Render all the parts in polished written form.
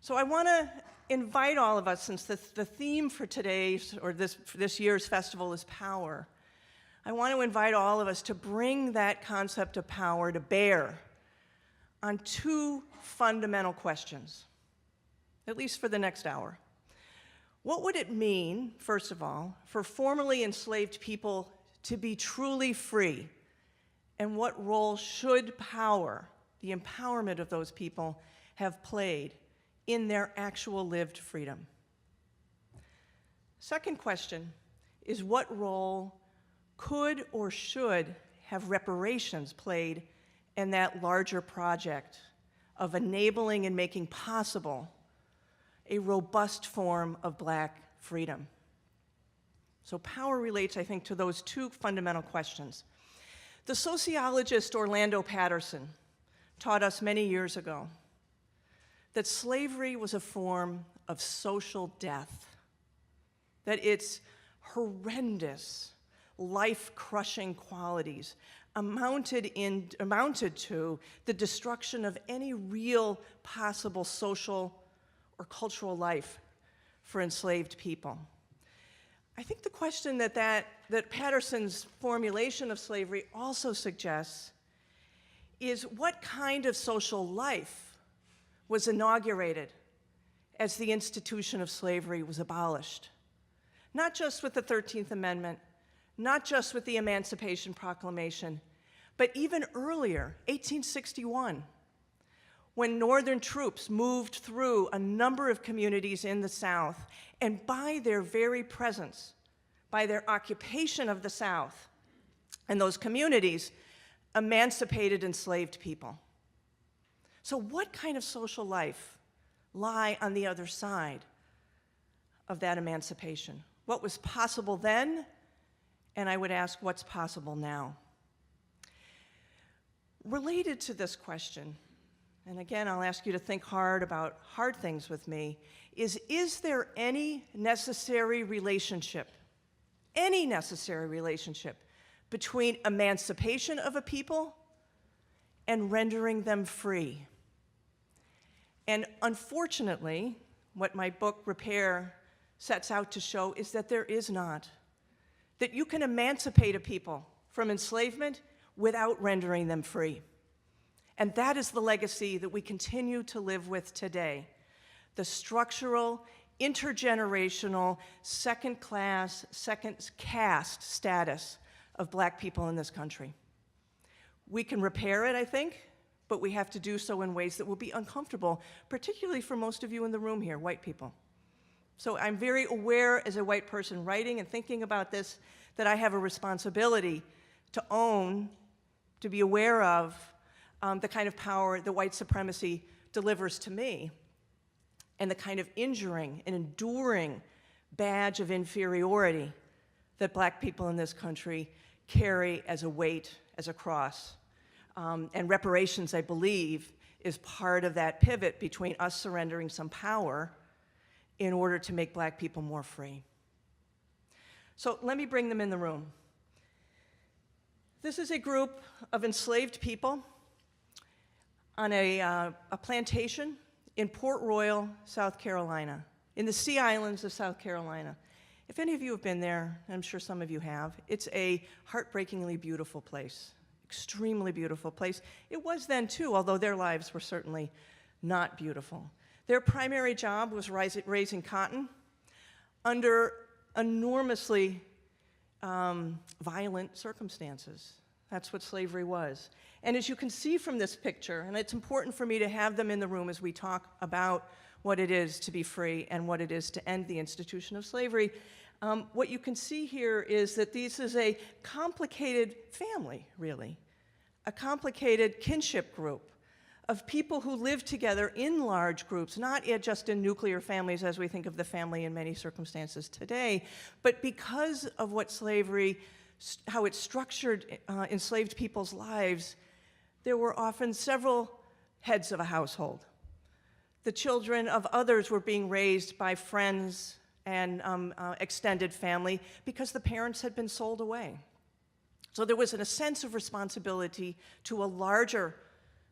So I want to invite all of us, since the theme for today's, or this year's festival is power, I want to invite all of us to bring that concept of power to bear on two fundamental questions, at least for the next hour. What would it mean, first of all, for formerly enslaved people to be truly free? And what role should power, the empowerment of those people, have played in their actual lived freedom? Second question is, what role could or should have reparations played in that larger project of enabling and making possible a robust form of Black freedom? So power relates, I think, to those two fundamental questions. The sociologist Orlando Patterson taught us many years ago that slavery was a form of social death, that its horrendous, life-crushing qualities amounted to the destruction of any real possible social or cultural life for enslaved people. I think the question that Patterson's formulation of slavery also suggests is, what kind of social life was inaugurated as the institution of slavery was abolished? Not just with the 13th Amendment, not just with the Emancipation Proclamation, but even earlier, 1861, when Northern troops moved through a number of communities in the South, and by their very presence, by their occupation of the South and those communities, emancipated enslaved people. So what kind of social life lie on the other side of that emancipation? What was possible then? And I would ask, what's possible now? Related to this question, and again, I'll ask you to think hard about hard things with me, is there any necessary relationship between emancipation of a people and rendering them free? And unfortunately, what my book, Repair, sets out to show is that there is not. That you can emancipate a people from enslavement without rendering them free. And that is the legacy that we continue to live with today. The structural, intergenerational, second-class, second-caste status of Black people in this country. We can repair it, I think, but we have to do so in ways that will be uncomfortable, particularly for most of you in the room here, white people. So I'm very aware, as a white person writing and thinking about this, that I have a responsibility to own, to be aware of the kind of power that white supremacy delivers to me, and the kind of injuring and enduring badge of inferiority that Black people in this country carry as a weight, as a cross. And reparations, I believe, is part of that pivot between us surrendering some power in order to make Black people more free. So let me bring them in the room. This is a group of enslaved people on a plantation in Port Royal, South Carolina, in the Sea Islands of South Carolina. If any of you have been there, and I'm sure some of you have, it's a heartbreakingly beautiful place, extremely beautiful place. It was then too, although their lives were certainly not beautiful. Their primary job was raising cotton under enormously violent circumstances. That's what slavery was. And as you can see from this picture, and it's important for me to have them in the room as we talk about what it is to be free and what it is to end the institution of slavery, what you can see here is that this is a complicated family, really, a complicated kinship group of people who live together in large groups, not just in nuclear families as we think of the family in many circumstances today, but because of what slavery, how it structured enslaved people's lives, there were often several heads of a household. The children of others were being raised by friends and extended family because the parents had been sold away. So there was a sense of responsibility to a larger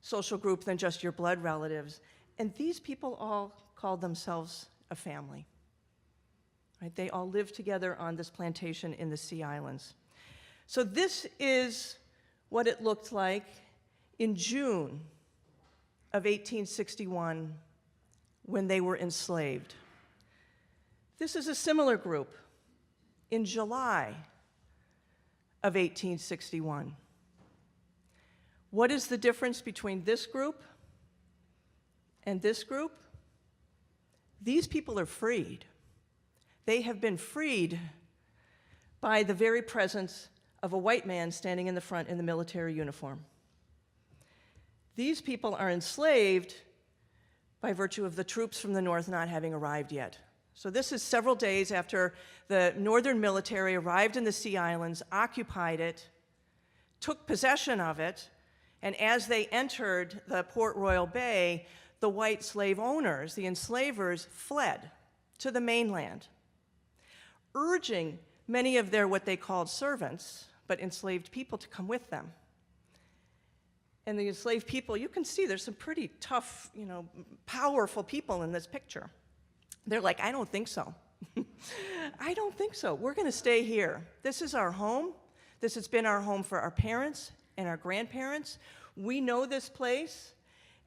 social group than just your blood relatives. And these people all called themselves a family. Right? They all lived together on this plantation in the Sea Islands. So this is what it looked like in June of 1861 when they were enslaved. This is a similar group in July of 1861. What is the difference between this group and this group? These people are freed. They have been freed by the very presence of a white man standing in the front in the military uniform. These people are enslaved by virtue of the troops from the north not having arrived yet. So this is several days after the northern military arrived in the Sea Islands, occupied it, took possession of it, and as they entered the Port Royal Bay, the white slave owners, the enslavers, fled to the mainland, urging many of their what they called servants, but enslaved people, to come with them. And the enslaved people, you can see there's some pretty tough, powerful people in this picture. They're like, I don't think so. I don't think so. We're going to stay here. This is our home. This has been our home for our parents and our grandparents. We know this place,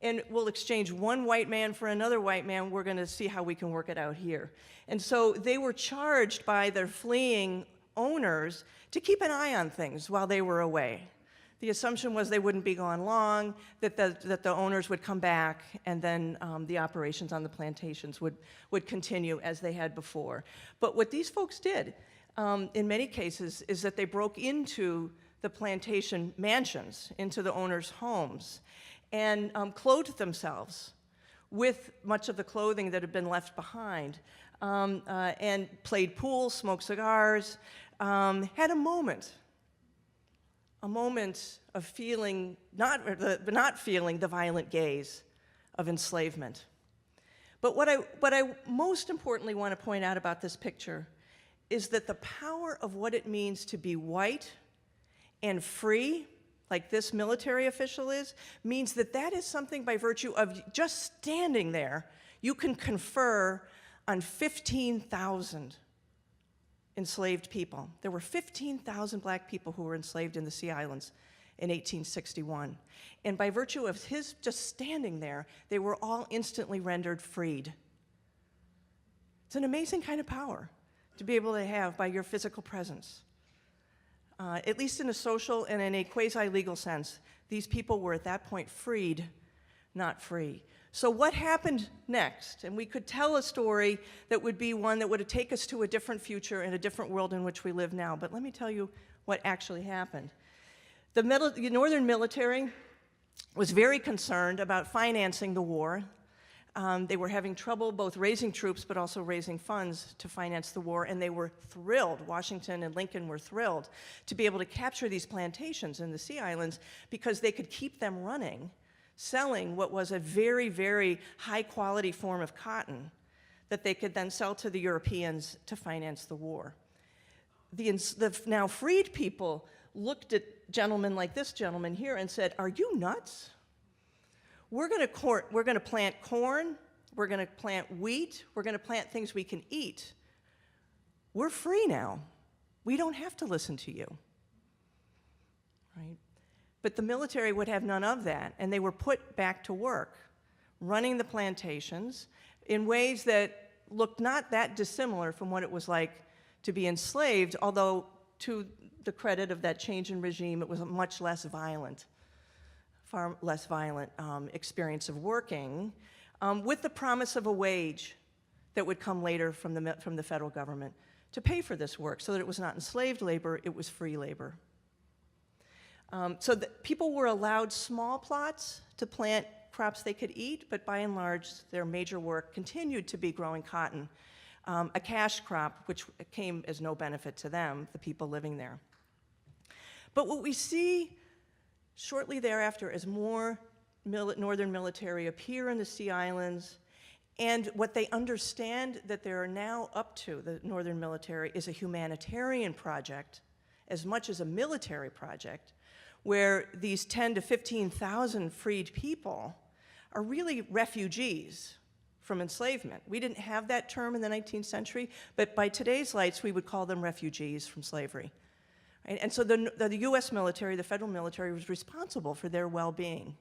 and we'll exchange one white man for another white man. We're going to see how we can work it out here. And so they were charged by their fleeing owners to keep an eye on things while they were away. The assumption was they wouldn't be gone long, that the owners would come back, and then the operations on the plantations would continue as they had before. But what these folks did, in many cases, is that they broke into the plantation mansions, into the owners' homes, and clothed themselves with much of the clothing that had been left behind, and played pool, smoked cigars, had a moment of feeling, not feeling the violent gaze of enslavement. But what I most importantly want to point out about this picture is that the power of what it means to be white and free, like this military official is, means that is something by virtue of just standing there, you can confer on 15,000 enslaved people. There were 15,000 black people who were enslaved in the Sea Islands in 1861. And by virtue of his just standing there, they were all instantly rendered freed. It's an amazing kind of power to be able to have by your physical presence. At least in a social and in a quasi-legal sense, these people were at that point freed, not free. So what happened next? And we could tell a story that would be one that would take us to a different future and a different world in which we live now. But let me tell you what actually happened. The northern military was very concerned about financing the war. They were having trouble both raising troops but also raising funds to finance the war, and they were thrilled, Washington and Lincoln were thrilled, to be able to capture these plantations in the Sea Islands because they could keep them running, selling what was a very, very high-quality form of cotton that they could then sell to the Europeans to finance the war. The now freed people looked at gentlemen like this gentleman here and said, "Are you nuts? We're going to plant corn, we're going to plant wheat, we're going to plant things we can eat. We're free now. We don't have to listen to you." Right? But the military would have none of that, and they were put back to work, running the plantations in ways that looked not that dissimilar from what it was like to be enslaved, although to the credit of that change in regime, it was a much less violent, far less violent experience of working, with the promise of a wage that would come later from the federal government to pay for this work, so that it was not enslaved labor, it was free labor. So people were allowed small plots to plant crops they could eat, but by and large, their major work continued to be growing cotton, a cash crop, which came as no benefit to them, the people living there. But what we see shortly thereafter as more northern military appear in the Sea Islands, and what they understand that they are now up to, the northern military, is a humanitarian project as much as a military project, where these 10,000 to 15,000 freed people are really refugees from enslavement. We didn't have that term in the 19th century, but by today's lights, we would call them refugees from slavery. Right? And so the US military, the federal military, was responsible for their well-being.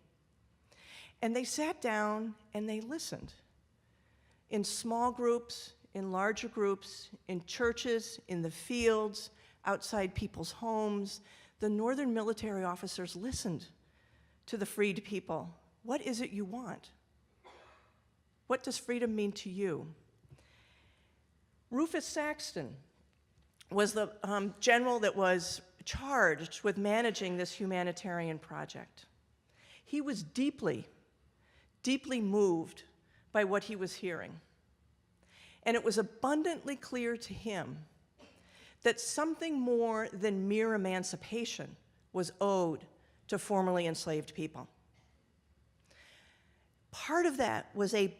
And they sat down and they listened in small groups, in larger groups, in churches, in the fields, outside people's homes. The Northern military officers listened to the freed people. What is it you want? What does freedom mean to you? Rufus Saxton was the general that was charged with managing this humanitarian project. He was deeply, deeply moved by what he was hearing. And it was abundantly clear to him that something more than mere emancipation was owed to formerly enslaved people. Part of that was a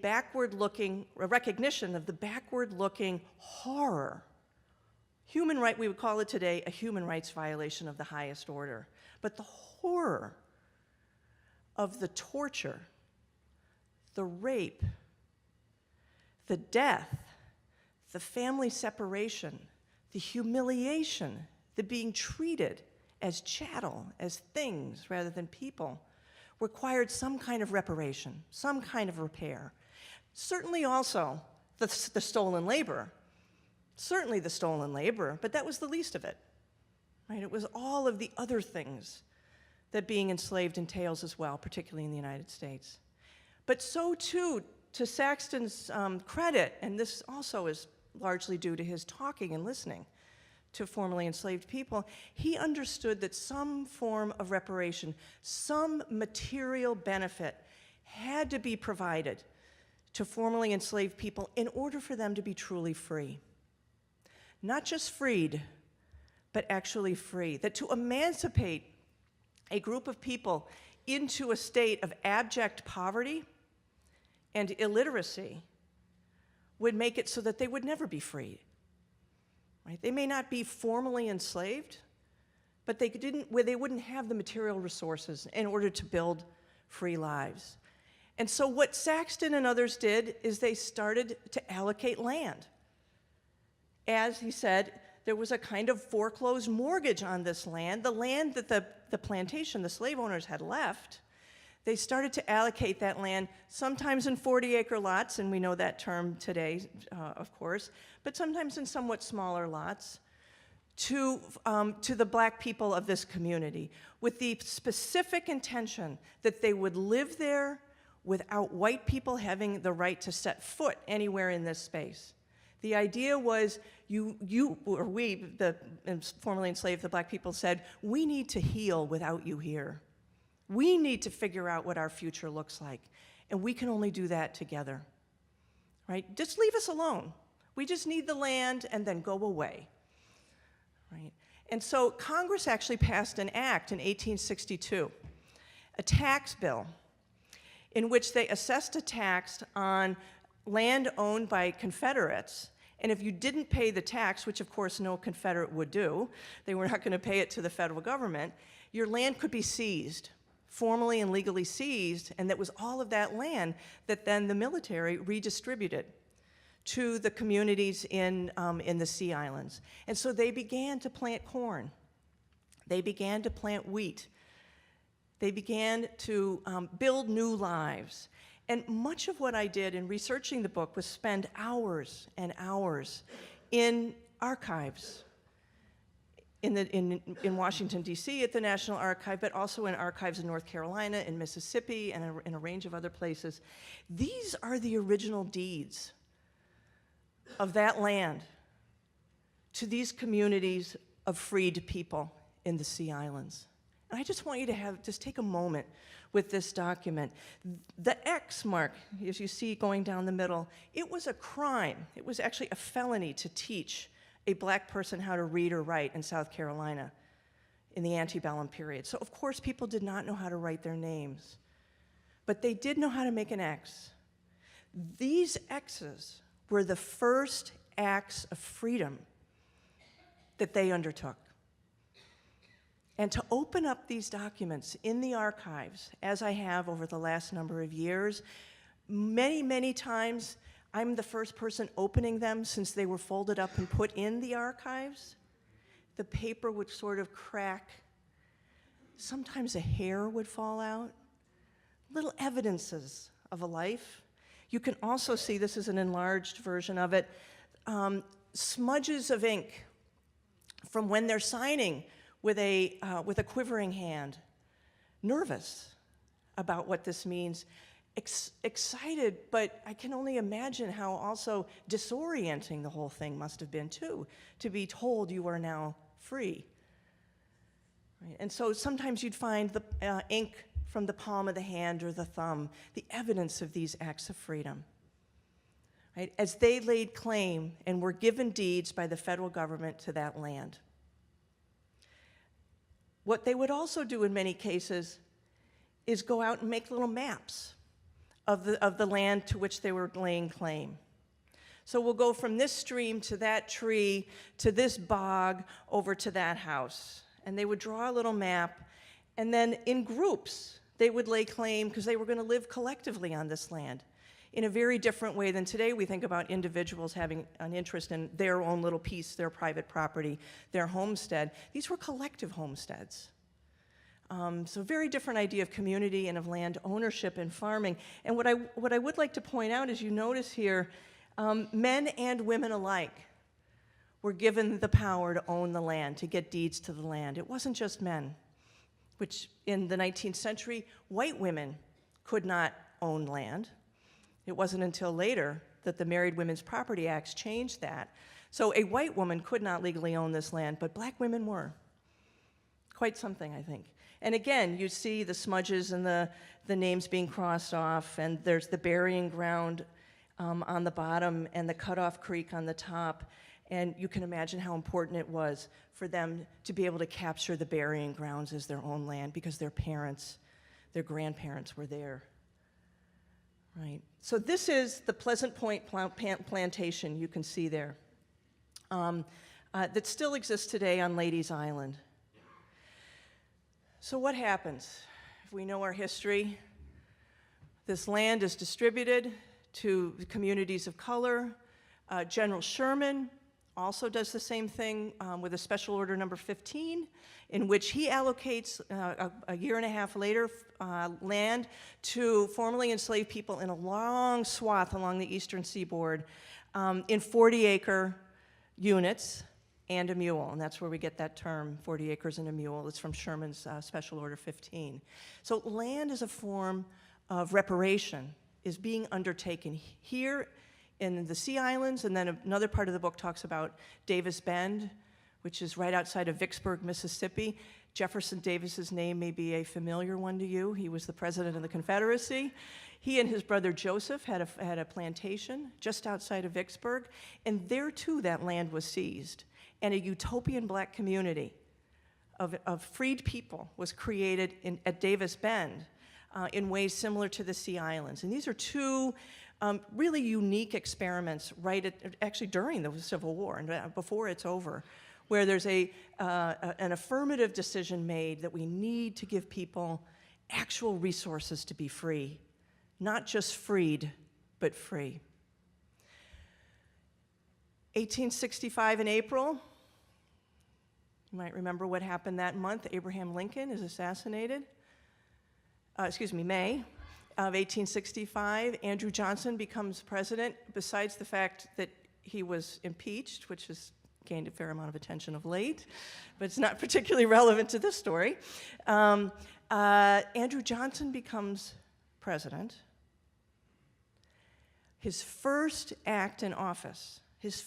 recognition of the backward-looking horror. Human right, we would call it today a human rights violation of the highest order. But the horror of the torture, the rape, the death, the family separation, the humiliation, the being treated as chattel, as things rather than people, required some kind of reparation, some kind of repair. Certainly also the stolen labor. Certainly the stolen labor, but that was the least of it. Right? It was all of the other things that being enslaved entails as well, particularly in the United States. But so too, to Saxton's credit, and this also is largely due to his talking and listening to formerly enslaved people, he understood that some form of reparation, some material benefit had to be provided to formerly enslaved people in order for them to be truly free. Not just freed, but actually free. That to emancipate a group of people into a state of abject poverty and illiteracy would make it so that they would never be freed. Right? They may not be formally enslaved, but they wouldn't have the material resources in order to build free lives. And so what Saxton and others did is they started to allocate land. As he said, there was a kind of foreclosed mortgage on this land, the land that the plantation, the slave owners had left. They started to allocate that land, sometimes in 40-acre lots, and we know that term today, of course, but sometimes in somewhat smaller lots, to the black people of this community, with the specific intention that they would live there without white people having the right to set foot anywhere in this space. The idea was you or we, the formerly enslaved, the black people said, we need to heal without you here. We need to figure out what our future looks like, and we can only do that together, right? Just leave us alone. We just need the land and then go away, right? And so Congress actually passed an act in 1862, a tax bill, in which they assessed a tax on land owned by Confederates, and if you didn't pay the tax, which of course no Confederate would do, they were not going to pay it to the federal government, your land could be seized, formally and legally seized, and that was all of that land that then the military redistributed to the communities in the Sea Islands. And so they began to plant corn. They began to plant wheat. They began to build new lives. And much of what I did in researching the book was spend hours and hours in archives, in Washington, D.C. at the National Archive, but also in archives in North Carolina, in Mississippi, and in a range of other places. These are the original deeds of that land to these communities of freed people in the Sea Islands. And I just want you to just take a moment with this document. The X mark, as you see going down the middle, it was a crime. It was actually a felony to teach a black person how to read or write in South Carolina in the antebellum period. So of course people did not know how to write their names, but they did know how to make an X. These X's were the first acts of freedom that they undertook. And to open up these documents in the archives, as I have over the last number of years, many, many times I'm the first person opening them since they were folded up and put in the archives. The paper would sort of crack. Sometimes a hair would fall out. Little evidences of a life. You can also see, this is an enlarged version of it, smudges of ink from when they're signing with a quivering hand, nervous about what this means, excited, but I can only imagine how also disorienting the whole thing must have been too, to be told you are now free. Right? And so sometimes you'd find the ink from the palm of the hand or the thumb, the evidence of these acts of freedom. Right? As they laid claim and were given deeds by the federal government to that land. What they would also do in many cases is go out and make little maps of the land to which they were laying claim. So we'll go from this stream to that tree to this bog over to that house. And they would draw a little map, and then in groups they would lay claim because they were going to live collectively on this land in a very different way than today. We think about individuals having an interest in their own little piece, their private property, their homestead. These were collective homesteads. So a very different idea of community and of land ownership and farming. And what I would like to point out is, you notice here, men and women alike were given the power to own the land, to get deeds to the land. It wasn't just men, which in the 19th century, white women could not own land. It wasn't until later that the Married Women's Property Acts changed that. So a white woman could not legally own this land, but black women were. Quite something, I think. And again, you see the smudges and the names being crossed off, and there's the burying ground on the bottom and the cutoff creek on the top. And you can imagine how important it was for them to be able to capture the burying grounds as their own land, because their parents, their grandparents were there. Right. So this is the Pleasant Point plantation you can see there, that still exists today on Ladies Island. So what happens? If we know our history, this land is distributed to the communities of color. General Sherman also does the same thing with a Special Order number 15, in which he allocates a year and a half later land to formerly enslaved people in a long swath along the eastern seaboard in 40-acre units and a mule, and that's where we get that term, 40 acres and a mule. It's from Sherman's Special Order 15. So land as a form of reparation is being undertaken here in the Sea Islands, and then another part of the book talks about Davis Bend, which is right outside of Vicksburg, Mississippi. Jefferson Davis's name may be a familiar one to you. He was the president of the Confederacy. He and his brother Joseph had a plantation just outside of Vicksburg, and there too that land was seized. And a utopian black community of freed people was created at Davis Bend in ways similar to the Sea Islands. And these are two really unique experiments actually during the Civil War and before it's over, where there's an affirmative decision made that we need to give people actual resources to be free, not just freed, but free. 1865 in April, you might remember what happened that month. Abraham Lincoln is assassinated. May of 1865, Andrew Johnson becomes president, besides the fact that he was impeached, which has gained a fair amount of attention of late, but it's not particularly relevant to this story. Andrew Johnson becomes president. His first act in office is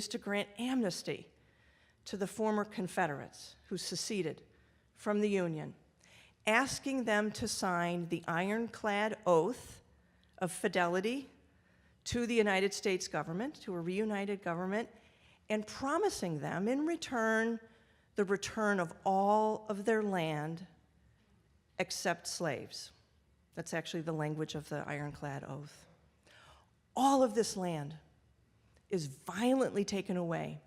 to grant amnesty to the former Confederates who seceded from the Union, asking them to sign the ironclad oath of fidelity to the United States government, to a reunited government, and promising them in return the return of all of their land except slaves. That's actually the language of the ironclad oath. All of this land is violently taken away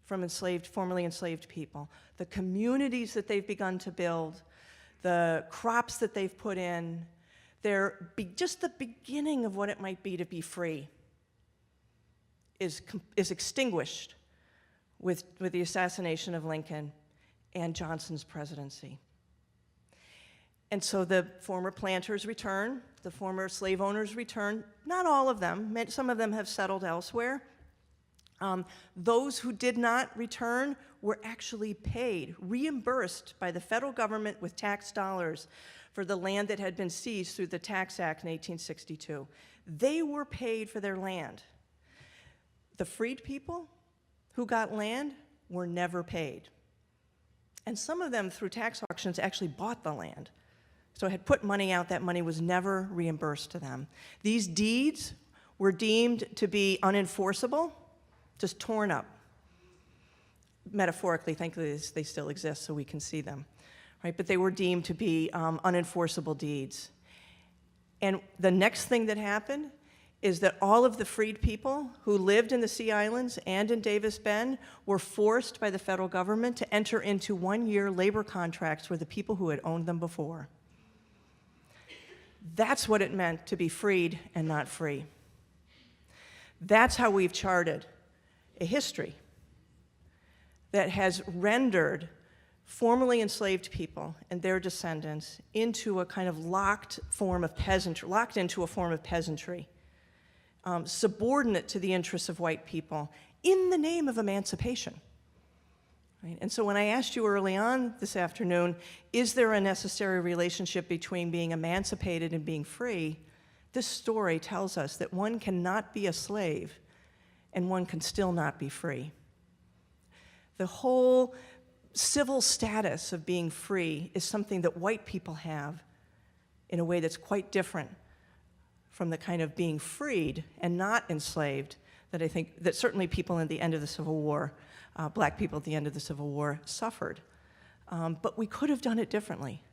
from formerly enslaved people, the communities that they've begun to build, the crops that they've put in, they're just the beginning of what it might be to be free is extinguished with the assassination of Lincoln and Johnson's presidency. And so the former planters return, the former slave owners return, not all of them, some of them have settled elsewhere. Those who did not return were actually paid, reimbursed by the federal government with tax dollars for the land that had been seized through the Tax Act in 1862. They were paid for their land. The freed people who got land were never paid. And some of them, through tax auctions, actually bought the land. So had put money out, that money was never reimbursed to them. These deeds were deemed to be unenforceable, just torn up. Metaphorically, thankfully, they still exist so we can see them, right? But they were deemed to be unenforceable deeds. And the next thing that happened is that all of the freed people who lived in the Sea Islands and in Davis Bend were forced by the federal government to enter into one-year labor contracts with the people who had owned them before. That's what it meant to be freed and not free. That's how we've charted a history that has rendered formerly enslaved people and their descendants into a kind of locked into a form of peasantry, subordinate to the interests of white people in the name of emancipation. Right? And so when I asked you early on this afternoon, is there a necessary relationship between being emancipated and being free? This story tells us that one cannot be a slave and one can still not be free. The whole civil status of being free is something that white people have in a way that's quite different from the kind of being freed and not enslaved that I think that certainly people at the end of the Civil War, black people at the end of the Civil War, suffered. But we could have done it differently.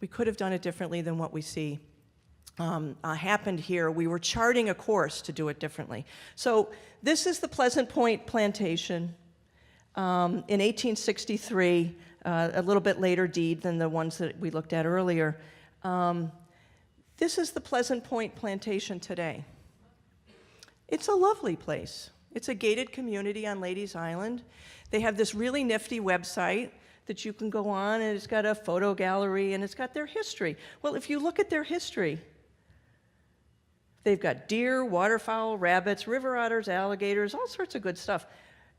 We could have done it differently than what we see happened here. We were charting a course to do it differently. So this is the Pleasant Point Plantation in 1863, a little bit later deed than the ones that we looked at earlier. This is the Pleasant Point Plantation today. It's a lovely place. It's a gated community on Ladies Island. They have this really nifty website that you can go on, and it's got a photo gallery, and it's got their history. Well, if you look at their history, they've got deer, waterfowl, rabbits, river otters, alligators, all sorts of good stuff.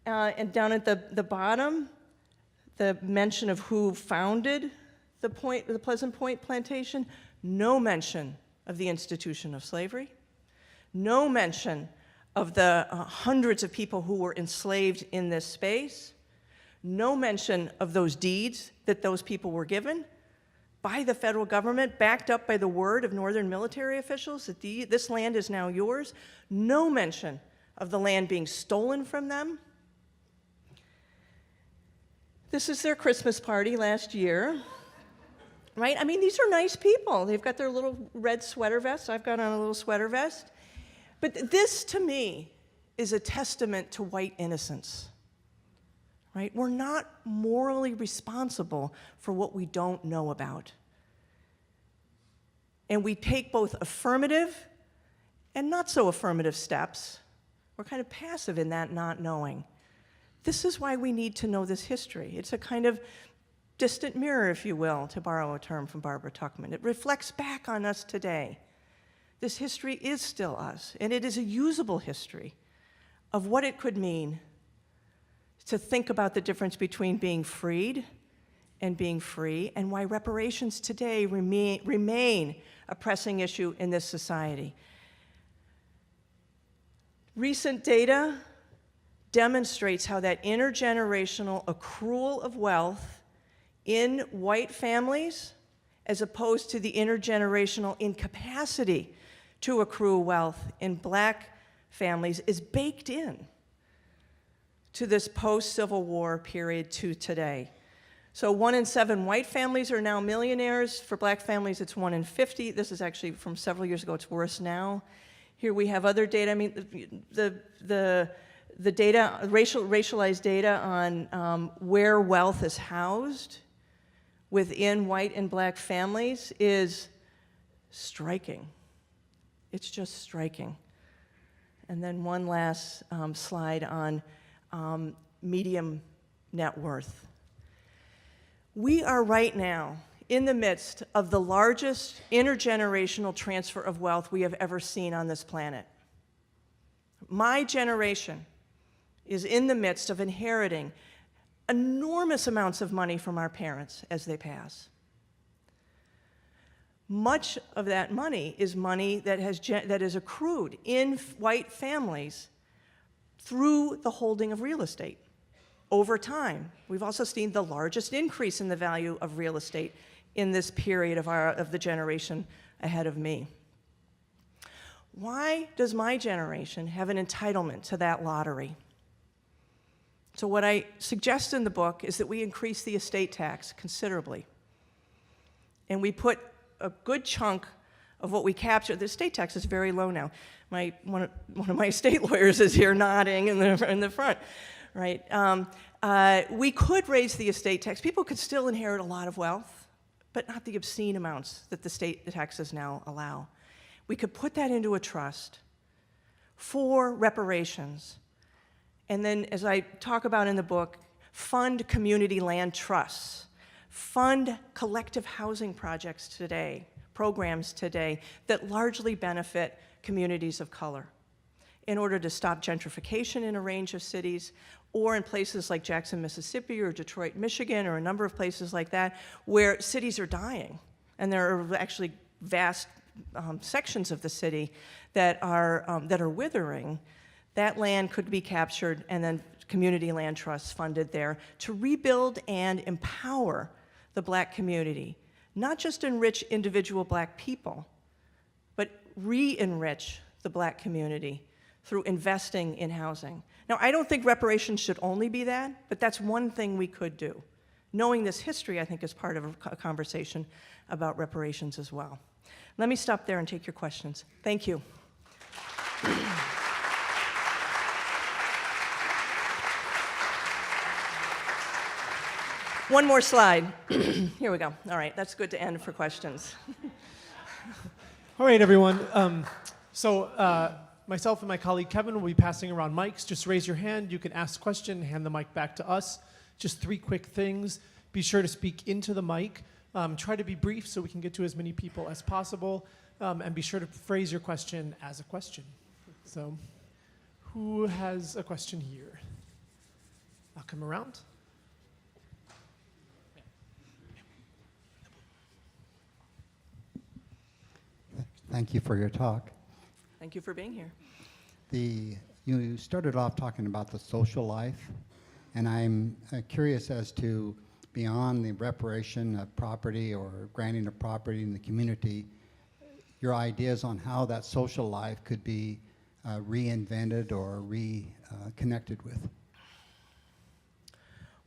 And down at the bottom, the mention of who founded the Pleasant Point Plantation, no mention of the institution of slavery, no mention of the hundreds of people who were enslaved in this space, no mention of those deeds that those people were given by the federal government, backed up by the word of Northern military officials that this land is now yours, no mention of the land being stolen from them. This is their Christmas party last year, right? I mean, these are nice people. They've got their little red sweater vests. I've got on a little sweater vest. But this, to me, is a testament to white innocence, right? We're not morally responsible for what we don't know about. And we take both affirmative and not so affirmative steps. We're kind of passive in that not knowing. This is why we need to know this history. It's a kind of distant mirror, if you will, to borrow a term from Barbara Tuchman. It reflects back on us today. This history is still us, and it is a usable history of what it could mean to think about the difference between being freed and being free, and why reparations today remain a pressing issue in this society. Recent data demonstrates how that intergenerational accrual of wealth in white families, as opposed to the intergenerational incapacity to accrue wealth in black families, is baked in to this post-Civil War period to today. So 1 in 7 white families are now millionaires. For black families, it's 1 in 50. This is actually from several years ago. It's worse now. Here we have other data. I mean, the the data, racialized data on where wealth is housed within white and black families is striking. It's just striking. And then one last slide on medium net worth. We are right now in the midst of the largest intergenerational transfer of wealth we have ever seen on this planet. My generation is in the midst of inheriting enormous amounts of money from our parents as they pass. Much of that money is money that is accrued in white families through the holding of real estate. Over time, we've also seen the largest increase in the value of real estate in this period of the generation ahead of me. Why does my generation have an entitlement to that lottery? So what I suggest in the book is that we increase the estate tax considerably. And we put a good chunk of what we capture. The estate tax is very low now. One of my estate lawyers is here nodding in the front, right? We could raise the estate tax. People could still inherit a lot of wealth, but not the obscene amounts that the taxes now allow. We could put that into a trust for reparations. And then, as I talk about in the book, fund community land trusts, fund collective housing projects today, programs today that largely benefit communities of color in order to stop gentrification in a range of cities, or in places like Jackson, Mississippi, or Detroit, Michigan, or a number of places like that, where cities are dying. And there are actually vast sections of the city that are withering. That land could be captured and then community land trusts funded there to rebuild and empower the black community. Not just enrich individual black people, but re-enrich the black community through investing in housing. Now, I don't think reparations should only be that, but that's one thing we could do. Knowing this history, I think, is part of a conversation about reparations as well. Let me stop there and take your questions. Thank you. One more slide. Here we go. All right, that's good to end for questions. All right, everyone. Myself and my colleague Kevin will be passing around mics. Just raise your hand. You can ask a question, hand the mic back to us. Just 3 quick things. Be sure to speak into the mic. Try to be brief so we can get to as many people as possible. And be sure to phrase your question as a question. So, who has a question here? I'll come around. Thank you for your talk. Thank you for being here. You started off talking about the social life, and I'm curious as to, beyond the reparation of property or granting of property in the community, your ideas on how that social life could be reinvented or reconnected with.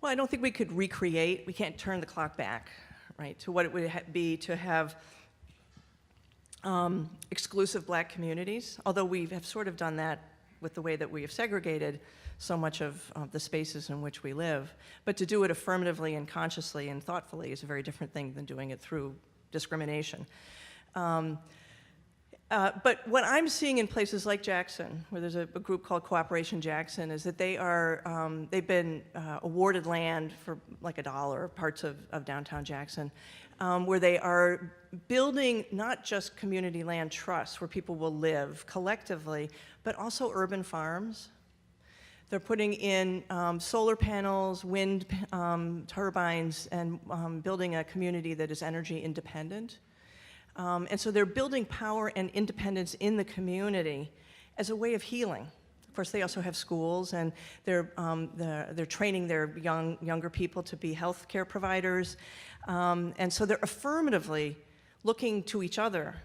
Well, I don't think we could recreate. We can't turn the clock back, right, to what it would be to have exclusive black communities, although we have sort of done that with the way that we have segregated so much of the spaces in which we live. But to do it affirmatively and consciously and thoughtfully is a very different thing than doing it through discrimination. But what I'm seeing in places like Jackson, where there's a group called Cooperation Jackson, is that they've been awarded land for like $1, parts of downtown Jackson, where they are building not just community land trusts where people will live collectively, but also urban farms. They're putting in solar panels, wind turbines, and building a community that is energy independent. And so they're building power and independence in the community as a way of healing. Of course, they also have schools, and they're training their younger people to be healthcare providers. And so they're affirmatively looking to each other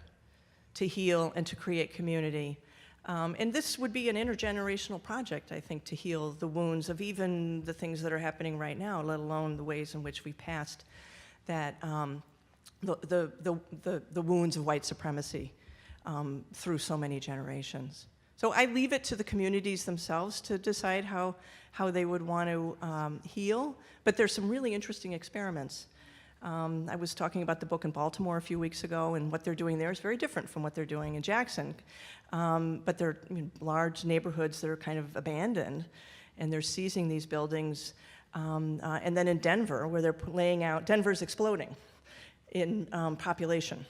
to heal and to create community. And this would be an intergenerational project, I think, to heal the wounds of even the things that are happening right now, let alone the ways in which we passed that the wounds of white supremacy through so many generations. So I leave it to the communities themselves to decide how they would want to heal, but there's some really interesting experiments. I was talking about the book in Baltimore a few weeks ago, and what they're doing there is very different from what they're doing in Jackson. But they're large neighborhoods that are kind of abandoned, and they're seizing these buildings. And then in Denver, where they're laying out, Denver's exploding in population.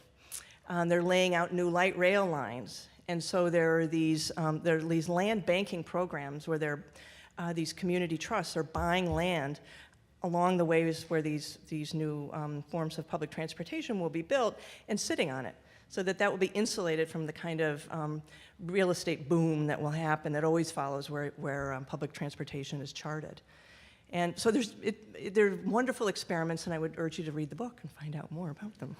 They're laying out new light rail lines. And so there are these land banking programs where these community trusts are buying land along the ways where these new forms of public transportation will be built and sitting on it, so that will be insulated from the kind of real estate boom that will happen that always follows where public transportation is charted. And so they're wonderful experiments, and I would urge you to read the book and find out more about them.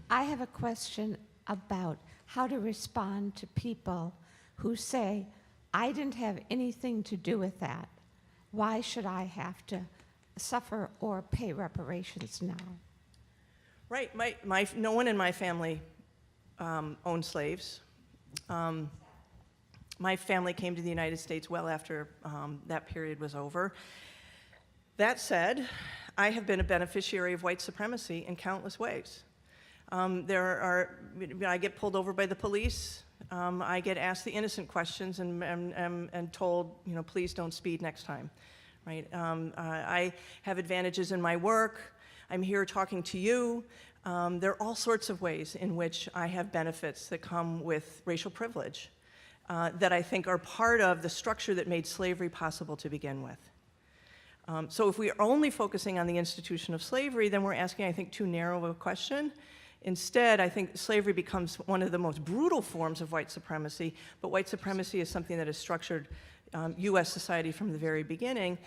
I have a question about how to respond to people who say, I didn't have anything to do with that. Why should I have to suffer or pay reparations now? Right. No one in my family owned slaves. My family came to the United States well after that period was over. That said, I have been a beneficiary of white supremacy in countless ways. I get pulled over by the police. I get asked the innocent questions and told, please don't speed next time, right? I have advantages in my work. I'm here talking to you. There are all sorts of ways in which I have benefits that come with racial privilege that I think are part of the structure that made slavery possible to begin with. So if we are only focusing on the institution of slavery, then we're asking, I think, too narrow of a question. Instead, I think slavery becomes one of the most brutal forms of white supremacy, but white supremacy is something that has structured US society from the very beginning.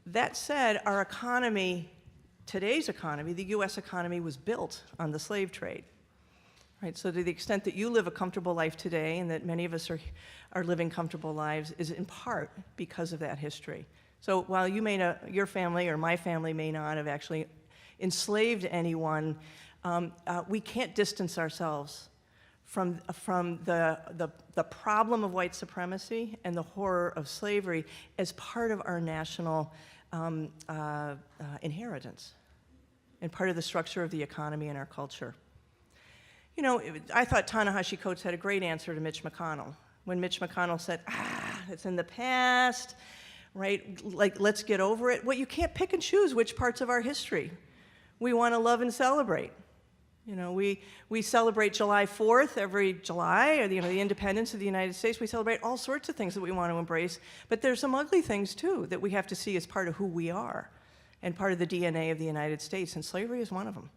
That said, our economy, today's economy, the US economy, was built on the slave trade. Right? So to the extent that you live a comfortable life today, and that many of us are living comfortable lives, is in part because of that history. So while your family or my family may not have actually enslaved anyone, we can't distance ourselves from the problem of white supremacy and the horror of slavery as part of our national inheritance and part of the structure of the economy and our culture. I thought Ta-Nehisi Coates had a great answer to Mitch McConnell. When Mitch McConnell said, it's in the past, right? Like, let's get over it. Well, you can't pick and choose which parts of our history we want to love and celebrate. We celebrate July 4th every July, or the independence of the United States. We celebrate all sorts of things that we want to embrace, but there's some ugly things too that we have to see as part of who we are and part of the DNA of the United States, and slavery is one of them.